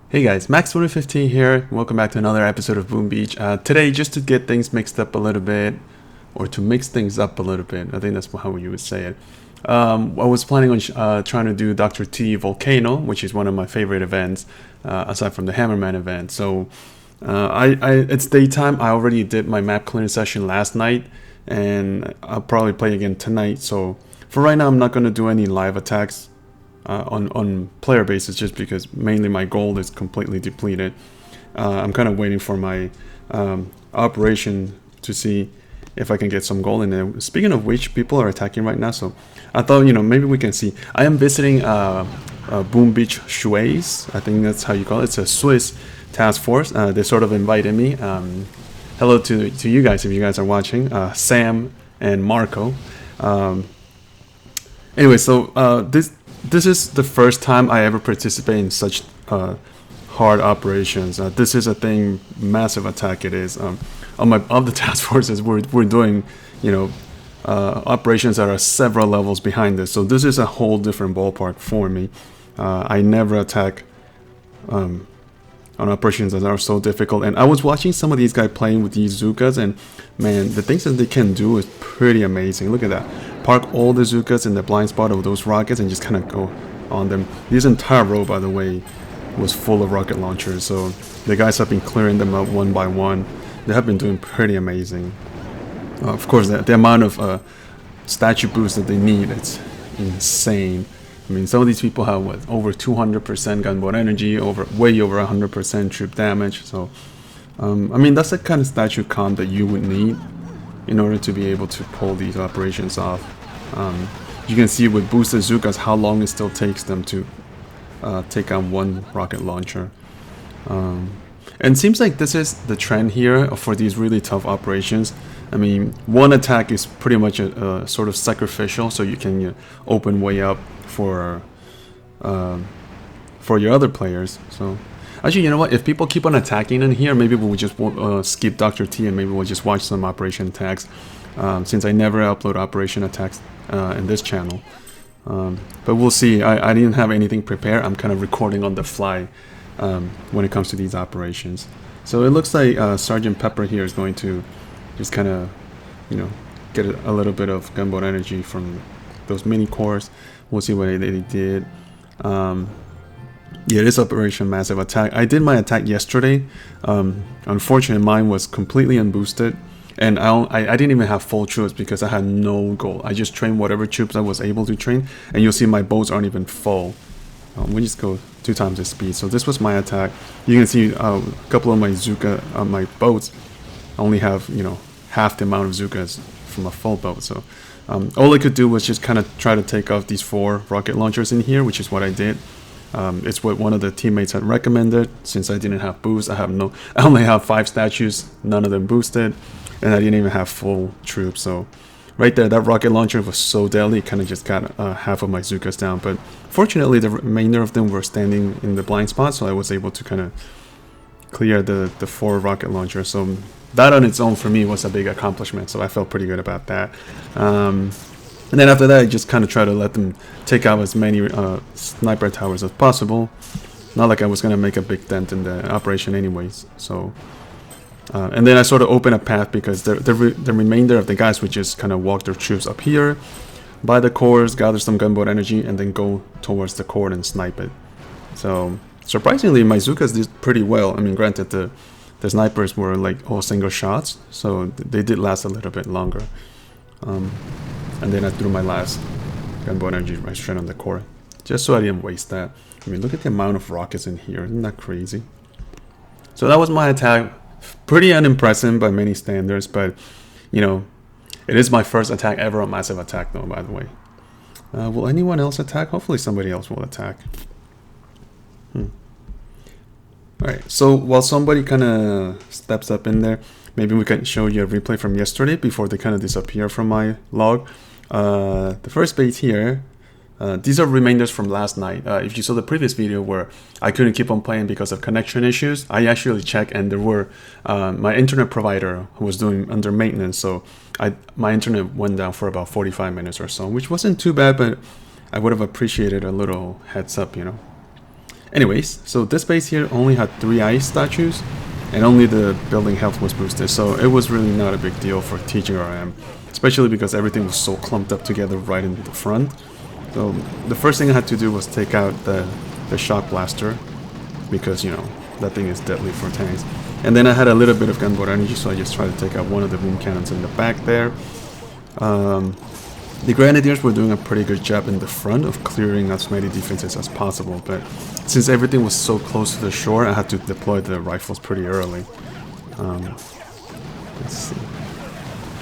Hey guys, Max2015 here. Welcome back to another episode of Boom Beach. Today, just to get things mixed up a little bit, or to mix things up a little bit, I think that's how you would say it. I was planning on trying to do Dr. T Volcano, which is one of my favorite events, aside from the Hammerman event. So, it's daytime. I already did my map clearing session last night, and I'll probably play again tonight. So, for right now, I'm not going to do any live attacks on player basis, just because mainly my gold is completely depleted. I'm kind of waiting for my operation to see if I can get some gold in there. Speaking of which, people are attacking right now, so I thought, maybe we can see. I am visiting Boom Beach Shui's. I think that's how you call it. It's a Swiss task force. They sort of invited me. Hello to you guys if you guys are watching. Sam and Marco. Anyway, so this is the first time I ever participate in such hard operations. This is a thing, massive attack it is. Of the task forces, we're doing, operations that are several levels behind this. So this is a whole different ballpark for me. I never attack on operations that are so difficult. And I was watching some of these guys playing with these Zukas, and man, the things that they can do is pretty amazing. Look at that. Park all the Zukas in the blind spot of those rockets and just kind of go on them. This entire row, by the way, was full of rocket launchers. So the guys have been clearing them up one by one. They have been doing pretty amazing. Of course, the amount of statue boosts that they need, it's insane. I mean, some of these people have over 200% gunboat energy, way over 100% troop damage. So, I mean, that's the kind of statue count that you would need in order to be able to pull these operations off. You can see with boosted Zukas how long it still takes them to take on one rocket launcher. And it seems like this is the trend here for these really tough operations. I mean, one attack is pretty much a sort of sacrificial, so you can open way up for your other players. So actually, you know what? If people keep on attacking in here, maybe we'll just skip Dr. T and maybe we'll just watch some operation attacks. Since I never upload operation attacks in this channel. But we'll see. I didn't have anything prepared. I'm kind of recording on the fly when it comes to these operations. So it looks like Sergeant Pepper here is going to just kind of, get a little bit of gunboat energy from those mini cores. We'll see what they did. Yeah, this Operation Massive Attack. I did my attack yesterday. Unfortunately, mine was completely unboosted. And I didn't even have full troops because I had no gold. I just trained whatever troops I was able to train. And you'll see my boats aren't even full. We just go 2 times the speed. So this was my attack. You can see a couple of my Zuka, my boats only have, half the amount of Zukas from a full boat. So all I could do was just kind of try to take off these 4 rocket launchers in here, which is what I did. It's what one of the teammates had recommended. Since I didn't have boost, I only have 5 statues, none of them boosted, and I didn't even have full troops. So right there, that rocket launcher was so deadly, it kind of just got half of my Zukas down. But fortunately, the remainder of them were standing in the blind spot, so I was able to kind of clear the 4 rocket launchers. So that on its own for me was a big accomplishment, so I felt pretty good about that. And then after that, I just kind of try to let them take out as many sniper towers as possible. Not like I was going to make a big dent in the operation anyways. So, and then I sort of open a path because the remainder of the guys would just kind of walk their troops up here, buy the cores, gather some gunboat energy, and then go towards the core and snipe it. So, surprisingly, my Zukas did pretty well. I mean, granted, the snipers were like all single shots, so they did last a little bit longer. And then I threw my last gunboat energy right straight on the core, just so I didn't waste that. I mean, look at the amount of rockets in here. Isn't that crazy? So that was my attack. Pretty unimpressive by many standards, but, it is my first attack ever on Massive Attack, though, by the way. Will anyone else attack? Hopefully somebody else will attack. Alright, so while somebody kind of steps up in there, maybe we can show you a replay from yesterday before they kind of disappear from my log. The first base here, these are remainders from last night. If you saw the previous video where I couldn't keep on playing because of connection issues, I actually checked and there were my internet provider who was doing under maintenance, so my internet went down for about 45 minutes or so, which wasn't too bad, but I would have appreciated a little heads up, Anyways, so this base here only had 3 ice statues, and only the building health was boosted, so it was really not a big deal for TGRM, especially because everything was so clumped up together right in the front. So the first thing I had to do was take out the shock blaster, because you know that thing is deadly for tanks. And then I had a little bit of gunboat energy, so I just tried to take out one of the boom cannons in the back there. The Grenadiers were doing a pretty good job in the front of clearing as many defenses as possible, but since everything was so close to the shore, I had to deploy the rifles pretty early. Let's see.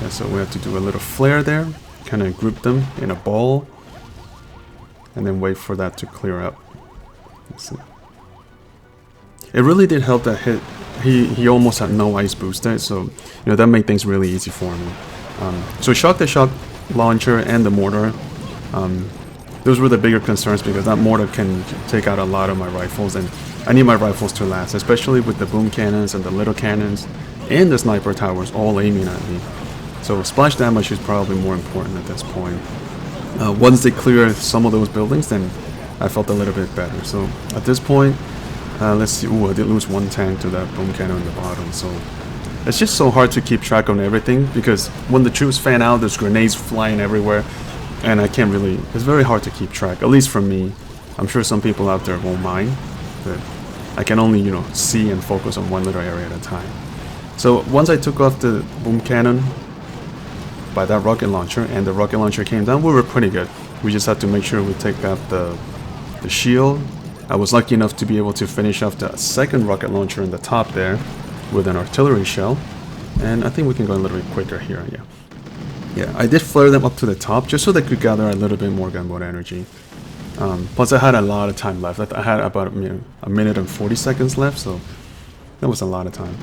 Yeah, so we had to do a little flare there, kind of group them in a ball, and then wait for that to clear up. Let's see. It really did help that he almost had no ice booster, so you know that made things really easy for me. So shock the shock launcher and the mortar, those were the bigger concerns, because that mortar can take out a lot of my rifles, and I need my rifles to last, especially with the boom cannons and the little cannons and the sniper towers all aiming at me. So splash damage is probably more important at this point. Once they clear some of those buildings, then I felt a little bit better. So at this point, let's see. Ooh, I did lose 1 tank to that boom cannon on the bottom. So it's just so hard to keep track on everything, because when the troops fan out, there's grenades flying everywhere, and I can't really. It's very hard to keep track, at least for me. I'm sure some people out there won't mind, but I can only, you know, see and focus on one little area at a time. So once I took off the boom cannon by that rocket launcher, and the rocket launcher came down, we were pretty good. We just had to make sure we take out the shield. I was lucky enough to be able to finish off the second rocket launcher in the top there with an artillery shell, and I think we can go a little bit quicker here. Yeah, I did flare them up to the top just so they could gather a little bit more gunboat energy. Plus I had a lot of time left. I had about a minute and 40 seconds left, so that was a lot of time.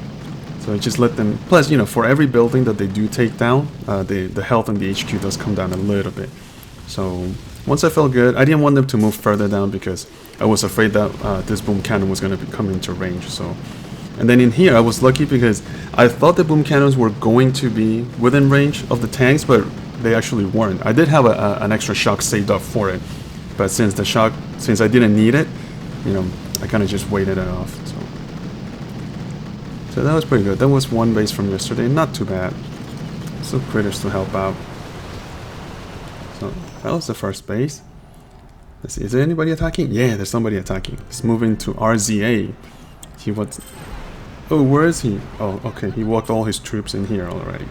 So I just let them, plus, you know, for every building that they do take down, the health in the HQ does come down a little bit. So once I felt good, I didn't want them to move further down, because I was afraid that this boom cannon was going to come into range. So, and then in here I was lucky, because I thought the boom cannons were going to be within range of the tanks, but they actually weren't. I did have an extra shock saved up for it, but since I didn't need it, you know, I kind of just waited it off. So that was pretty good. That was one base from yesterday, not too bad. Some critters to help out. So that was the first base. Let's see, is there anybody attacking? Yeah, there's somebody attacking. He's moving to RZA. He was. Oh, where is he? Oh, okay. He walked all his troops in here already.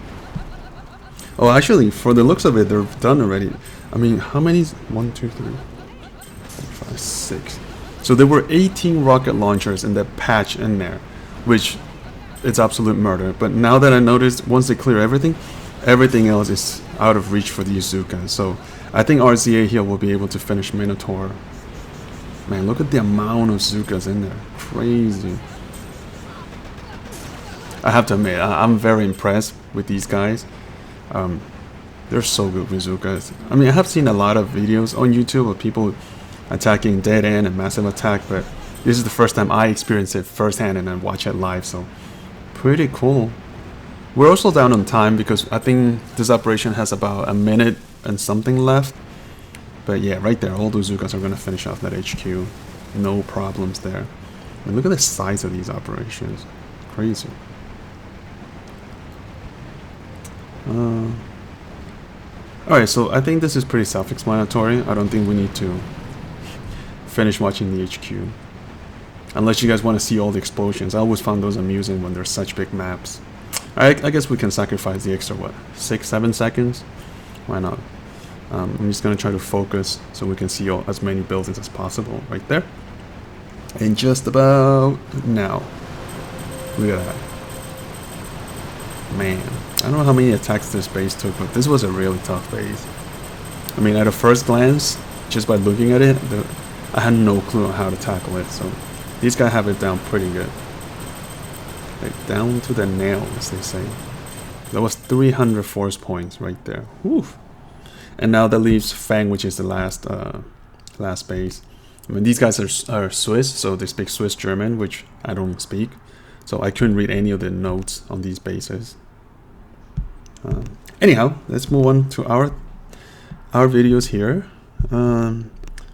Oh, actually, for the looks of it, they're done already. I mean, how many? 1, 2, 3, 4, 5, 6. So there were 18 rocket launchers in that patch in there, which it's absolute murder. But now that I noticed, once they clear everything else is out of reach for the Yuzuka. So I think RZA here will be able to finish Minotaur. Man, look at the amount of Zukas in there. Crazy. I have to admit, I'm very impressed with these guys. They're so good with Zukas. I mean, I have seen a lot of videos on YouTube of people attacking Dead End and Massive Attack, but this is the first time I experienced it firsthand and then watch it live, so pretty cool. We're also down on time, because I think this operation has about a minute and something left. But yeah, right there, all those Zukas are going to finish off that HQ. No problems there. And look at the size of these operations. Crazy. Alright, so I think this is pretty self-explanatory. I don't think we need to finish watching the HQ. Unless you guys want to see all the explosions. I always found those amusing when there's such big maps. I guess we can sacrifice the extra, what, 6-7 seconds? Why not? I'm just going to try to focus so we can see as many buildings as possible right there. And just about now. Look at that. Man, I don't know how many attacks this base took, but this was a really tough base. I mean, at a first glance, just by looking at it, I had no clue on how to tackle it, so these guys have it down pretty good. Like, down to the nail, as they say. That was 300 force points right there. Woof. And now that leaves Fang, which is the last base. I mean, these guys are Swiss, so they speak Swiss German, which I don't speak. So I couldn't read any of the notes on these bases. Anyhow, let's move on to our videos here.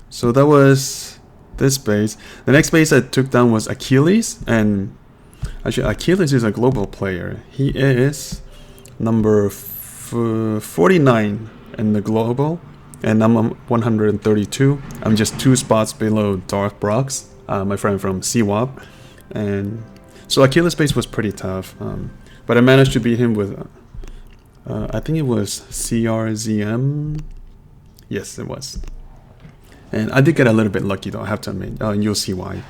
So that was this base. The next base I took down was Achilles, and actually Achilles is a global player. He is number 49 in the global, and I'm 132. I'm just 2 spots below Dark Brox, my friend from CWAP, and so Achilles base was pretty tough, but I managed to beat him with I think it was CRZM. Yes, it was. And I did get a little bit lucky though, I have to admit. You'll see why.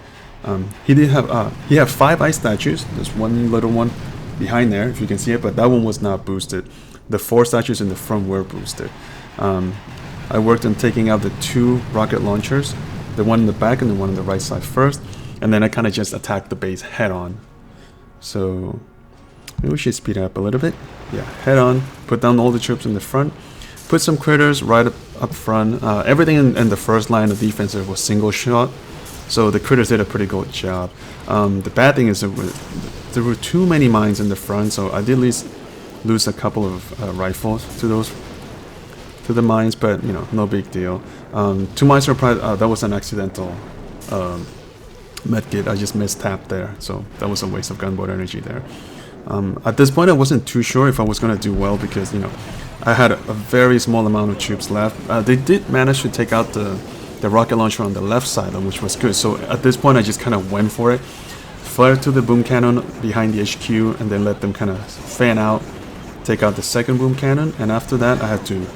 He did have he had 5 ice statues. There's one little one behind there, if you can see it, but that one was not boosted. The 4 statues in the front were boosted. I worked on taking out the 2 rocket launchers, the one in the back and the one on the right side first, and then I kind of just attacked the base head on. So maybe we should speed it up a little bit. Yeah, head on, put down all the troops in the front, put some critters right up front. Everything in the first line of defense was single shot, so the critters did a pretty good job. The bad thing is there were too many mines in the front, so I did at least lose a couple of rifles to the mines, but you know, no big deal. To my surprise, that was an accidental medkit. I just mistapped there, so that was a waste of gunboat energy there. At this point I wasn't too sure if I was going to do well, because you know, I had a very small amount of troops left. They did manage to take out the rocket launcher on the left side, which was good. So at this point I just kind of went for it, fired to the boom cannon behind the HQ, and then let them kind of fan out, take out the second boom cannon, and after that I had to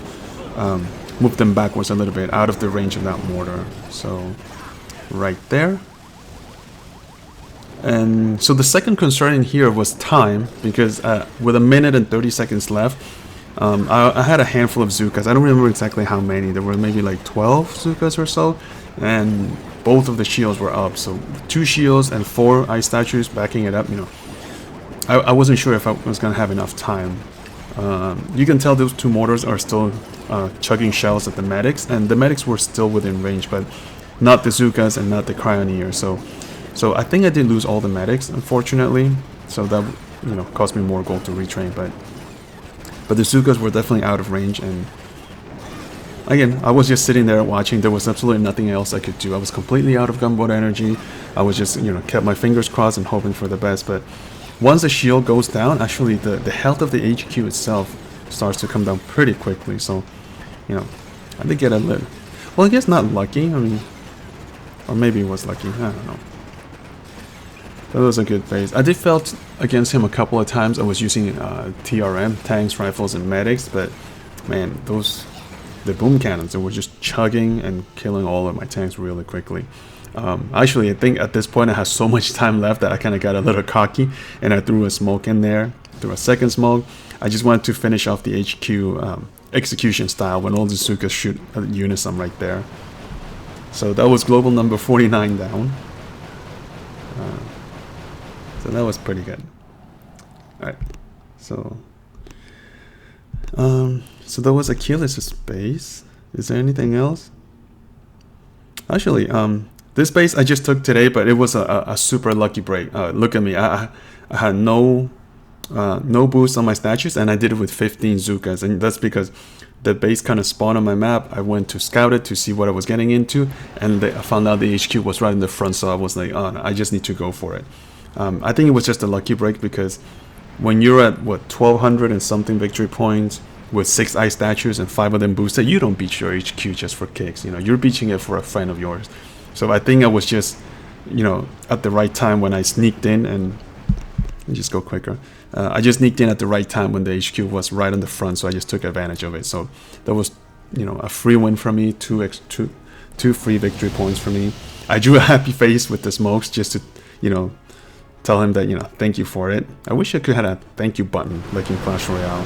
move them backwards a little bit out of the range of that mortar. So right there. And so the second concern in here was time, because with 1 minute and 30 seconds left, I had a handful of Zukas. I don't remember exactly how many. There were maybe like 12 Zukas or so, and both of the shields were up. So 2 shields and 4 ice statues backing it up. You know, I wasn't sure if I was gonna have enough time. You can tell those 2 mortars are still chugging shells at the medics, and the medics were still within range, but not the Zukas and not the Cryoneer. So I think I did lose all the medics, unfortunately. So that, you know, cost me more gold to retrain, but the Zukas were definitely out of range. And again, I was just sitting there watching. There was absolutely nothing else I could do. I was completely out of gunboat energy. I was just, you know, kept my fingers crossed and hoping for the best. But once the shield goes down, actually the health of the HQ itself starts to come down pretty quickly. So, you know, I did get a little, well, I guess not lucky. I mean, or maybe it was lucky. I don't know. That was a good base. I did felt against him a couple of times. I was using TRM, tanks, rifles, and medics, but man, the boom cannons, they were just chugging and killing all of my tanks really quickly. Actually, I think at this point I had so much time left that I kind of got a little cocky, and I threw a smoke in there, threw a second smoke. I just wanted to finish off the HQ execution style when all the Zukas shoot at unison right there. So that was global number 49 down. So that was pretty good. Alright, so that was Achilles' base. Is there anything else? Actually, this base I just took today, but it was a super lucky break. Look at me, I had no boost on my statues, and I did it with 15 Zukas, and that's because the base kind of spawned on my map. I went to scout it to see what I was getting into, and I found out the HQ was right in the front, so I was like, oh no, I just need to go for it. I think it was just a lucky break, because when you're at what 1200 and something victory points with 6 ice statues and 5 of them boosted, you don't beat your HQ just for kicks. You know, you're beating it for a friend of yours. So I think I was just, you know, at the right time when I sneaked in, and just go quicker. I just sneaked in at the right time when the HQ was right on the front, so I just took advantage of it. So that was, you know, a free win for me, two free victory points for me. I drew a happy face with the smokes just to, you know, tell him that, you know, thank you for it. I wish I could have a thank you button like in Clash Royale.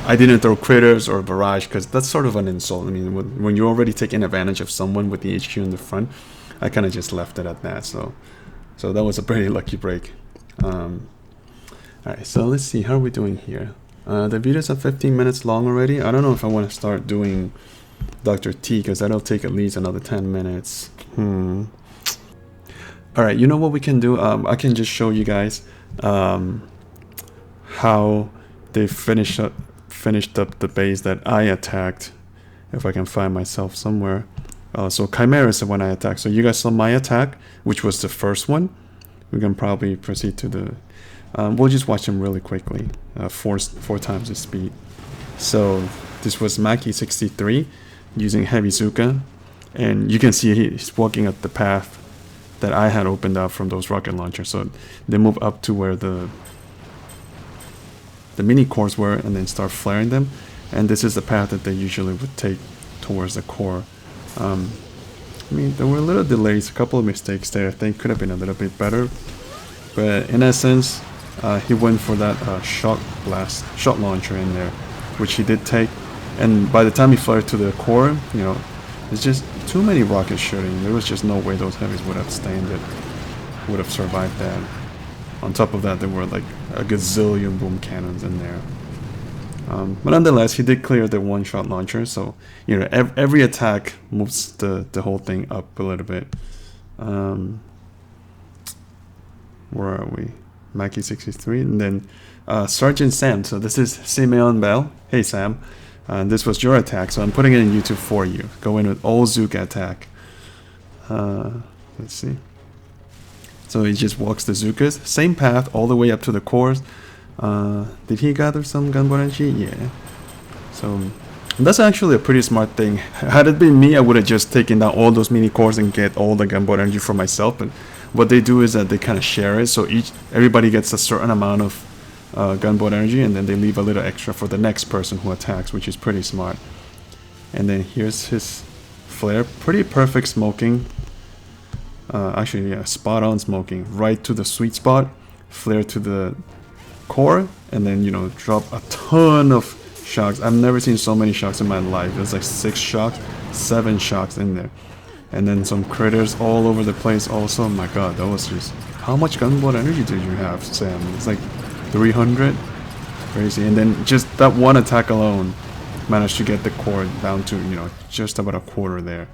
I didn't throw critters or barrage, because that's sort of an insult. I mean, when you're already taking advantage of someone with the HQ in the front, I kind of just left it at that. So that was a pretty lucky break. Alright, so let's see, how are we doing here? The videos are 15 minutes long already. I don't know if I want to start doing Dr. T, because that'll take at least another 10 minutes. Alright, you know what we can do? I can just show you guys how they finished up the base that I attacked. If I can find myself somewhere. So Chimera is the one I attacked. So you guys saw my attack, which was the first one. We can probably proceed to the... we'll just watch them really quickly. Four times the speed. So this was Maki 63 using Heavy Zuka. And you can see he's walking up the path that I had opened up from those rocket launchers. So they move up to where the mini cores were and then start flaring them. And this is the path that they usually would take towards the core. I mean, there were little delays, a couple of mistakes there. I think could have been a little bit better. But in essence, he went for that shot launcher in there, which he did take. And by the time he flared to the core, you know, there's just too many rockets shooting. There was just no way those heavies would have survived that. On top of that, there were like a gazillion boom cannons in there. But nonetheless, he did clear the one-shot launcher, so you know every attack moves the whole thing up a little bit. Where are we? Maki 63, and then Sergeant Sam. So this is Simeon Bell. Hey Sam, this was your attack, so I'm putting it in YouTube for you. Go in with all Zuka attack. Let's see. So he just walks the Zukas, same path all the way up to the cores. Did he gather some gunboat energy? Yeah. So that's actually a pretty smart thing. Had it been me, I would have just taken down all those mini cores and get all the gunboat energy for myself. But what they do is that they kind of share it, so everybody gets a certain amount of gunboat energy, and then they leave a little extra for the next person who attacks, which is pretty smart. And then here's his flare, pretty perfect smoking. Actually, yeah, spot on smoking, right to the sweet spot, flare to the core, and then, you know, drop a ton of shocks. I've never seen so many shocks in my life. There's like 6 shocks, 7 shocks in there, and then some critters all over the place also. My god, that was just... How much gunboat energy did you have, Sam? It's like 300? Crazy. And then just that one attack alone managed to get the core down to, you know, just about a quarter there.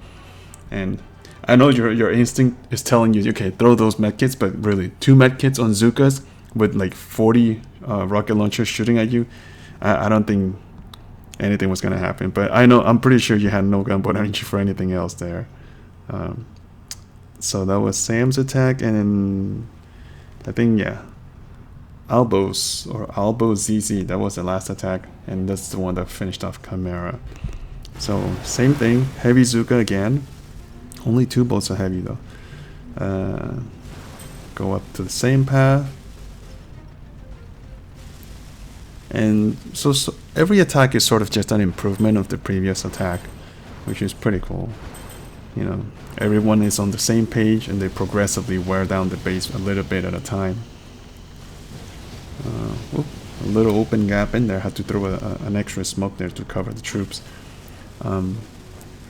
And I know your instinct is telling you, okay, throw those medkits, but really, 2 medkits on Zukas with like 40 rocket launchers shooting at you, I don't think anything was going to happen. But I'm pretty sure you had no gunboat energy for anything else there. So that was Sam's attack, and then I think, yeah, Albo ZZ, that was the last attack, and that's the one that finished off Chimera. So same thing, Heavy Zuka again. Only 2 bolts of heavy though. Go up to the same path. And so every attack is sort of just an improvement of the previous attack, which is pretty cool. You know, everyone is on the same page and they progressively wear down the base a little bit at a time. A little open gap in there. Had to throw an extra smoke there to cover the troops.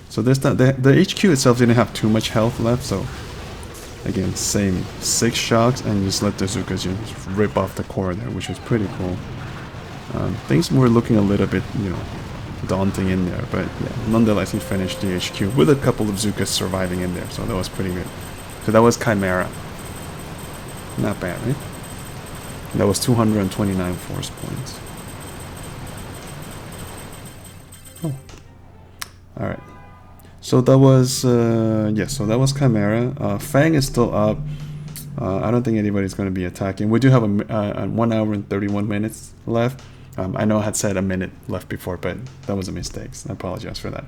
So this time, the HQ itself didn't have too much health left, so again, same 6 shocks, and just let the Zukas just rip off the core there, which was pretty cool. Things were looking a little bit, you know, daunting in there, but yeah, nonetheless, he finished the HQ with a couple of Zukas surviving in there, so that was pretty good. So that was Chimera. Not bad, right? That was 229 force points. Oh, all right. So that was so that was Chimera. Fang is still up. I don't think anybody's going to be attacking. We do have a 1 hour and 31 minutes left. I know I had said a minute left before, but that was a mistake. So I apologize for that.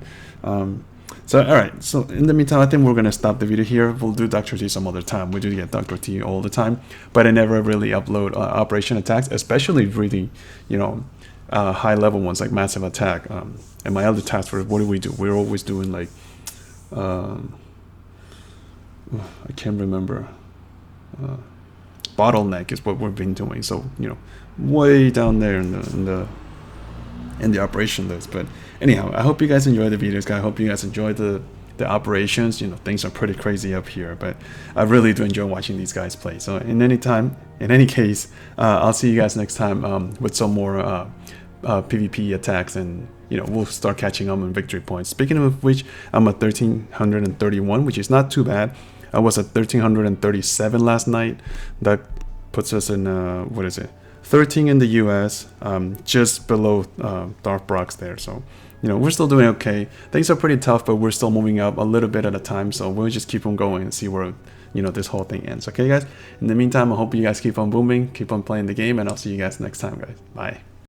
So alright, so in the meantime, I think we're going to stop the video here. We'll do Dr. T some other time. We do get Dr. T all the time, but I never really upload operation attacks, especially really, you know, high level ones like massive attack. And my other tasks were, what do we do? We're always doing like, I can't remember. Bottleneck is what we've been doing. So, you know, way down there in the operation list. But anyhow, I hope you guys enjoyed the videos, guys. I hope you guys enjoyed the operations. You know, things are pretty crazy up here, but I really do enjoy watching these guys play. So in any case, I'll see you guys next time with some more PvP attacks, and you know, we'll start catching up on victory points. Speaking of which, I'm at 1331, which is not too bad. I was at 1337 last night. That puts us in what is it, 13 in the US, just below Darth Brock's there. So you know, we're still doing okay. Things are pretty tough, but we're still moving up a little bit at a time. So we'll just keep on going and see where, you know, this whole thing ends. Okay, guys? In the meantime, I hope you guys keep on booming, keep on playing the game, and I'll see you guys next time, guys. Bye.